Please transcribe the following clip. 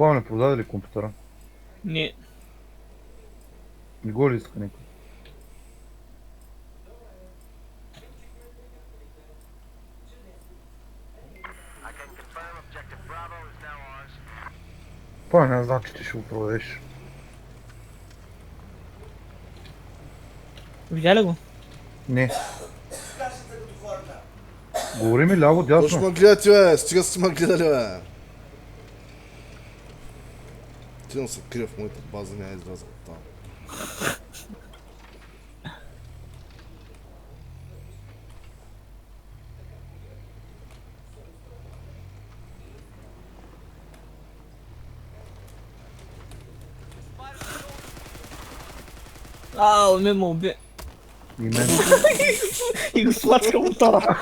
Пламен, продаде ли компютъра? Не. Не го ли иска никой? Пламен, аз знам, че ти ще го продадеш. Видя ли го? Не. Говори ми ляво, Какво ще дясно. ме гледате, бе? Стига сте ме гледали, бе. Тидам се крия в моята база, няма изляза от там. Он ме уби. И мен. И го сласка мотора.